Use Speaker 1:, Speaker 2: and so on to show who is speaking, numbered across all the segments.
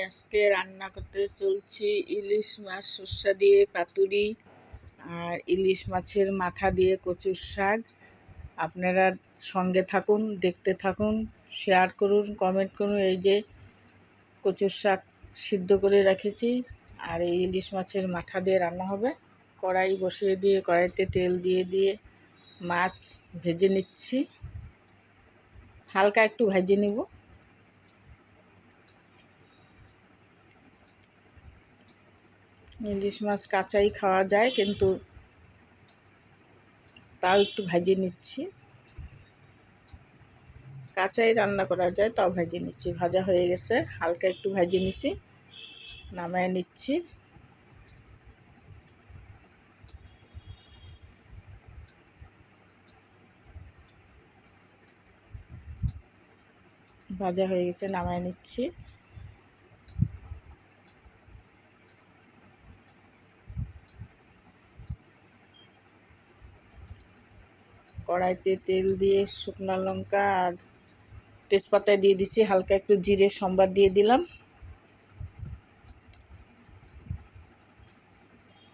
Speaker 1: আজকে রান্না করতে চলছি ইলিশ মাছ সর্ষা দিয়ে পাতুরি আর ইলিশ মাছের মাথা দিয়ে কচুর শাক। আপনারা সঙ্গে থাকুন, দেখতে থাকুন, শেয়ার করুন, কমেন্ট করুন। এই যে কচুর শাক সিদ্ধ করে রেখেছি আর এই ইলিশ মাছের মাথা দিয়ে রান্না হবে। কড়াই বসিয়ে দিয়ে কড়াইতে তেল দিয়ে মাছ ভেজে নিচ্ছি, হালকা একটু ভেজে নিব। ইলিশ মাছ কাঁচাই খাওয়া যায়, কিন্তু তাও একটু ভেজে নিচ্ছি। কাঁচাই রান্না করা যায়, তাও ভেজে নিচ্ছি। ভাজা হয়ে গেছে, হালকা একটু ভেজে নিচ্ছি, নামায় নিচ্ছি। ভাজা হয়ে গেছে, নামায় নিচ্ছি। কড়াইতে তেল দিয়ে শুকনো লঙ্কা আর তেজপাতা দিয়ে দিচ্ছি, হালকা একটু জিরে সম্বার দিয়ে দিলাম।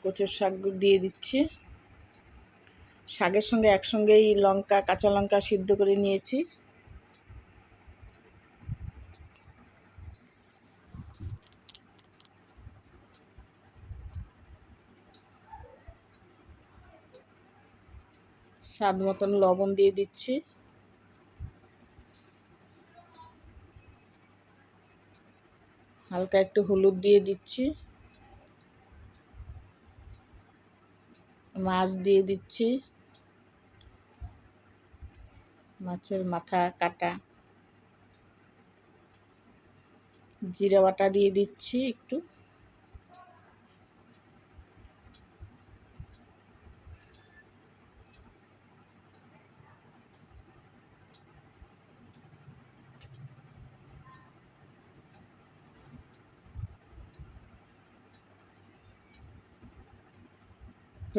Speaker 1: কচুর শাক দিয়ে দিচ্ছি। শাকের সঙ্গে একসঙ্গেই লঙ্কা, কাঁচা লঙ্কা সিদ্ধ করে নিয়েছি। স্বাদ মতন লবণ দিয়ে দিচ্ছি। হালকা একটু হলুদ দিয়ে দিচ্ছি। মাছ দিয়ে দিচ্ছি, মাছের মাথা কাটা। জিরা বাটা দিয়ে দিচ্ছি একটু।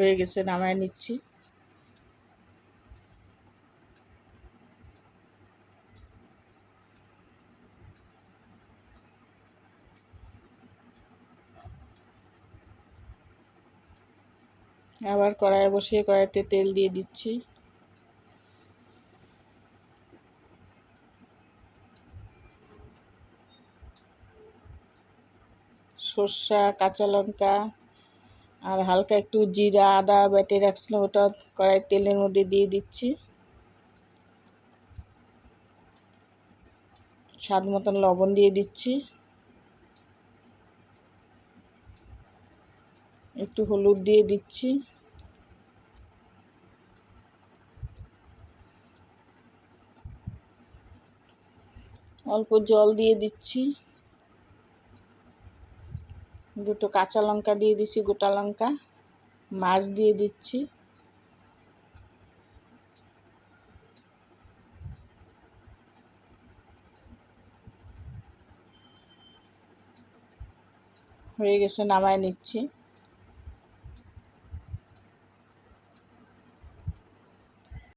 Speaker 1: হয়ে গেছে, নামায় নিচ্ছি। আবার কড়াইয়ে বসিয়ে কড়াইতে তেল দিয়ে দিচ্ছি। সর্ষা, কাঁচা লঙ্কা আর হালকা একটু জিরা, আদা বেটে রাখছিলাম, ওটা কড়াইয়ের তেলের মধ্যে দিয়ে দিচ্ছি। স্বাদ মতন লবণ দিয়ে দিচ্ছি। একটু হলুদ দিয়ে দিচ্ছি। অল্প জল দিয়ে দিচ্ছি। দুটো কাঁচা লঙ্কা দিয়ে দিচ্ছি, গোটা লঙ্কা। মাছ দিয়ে দিচ্ছি। হয়ে গেছে, নামায় নিচ্ছি।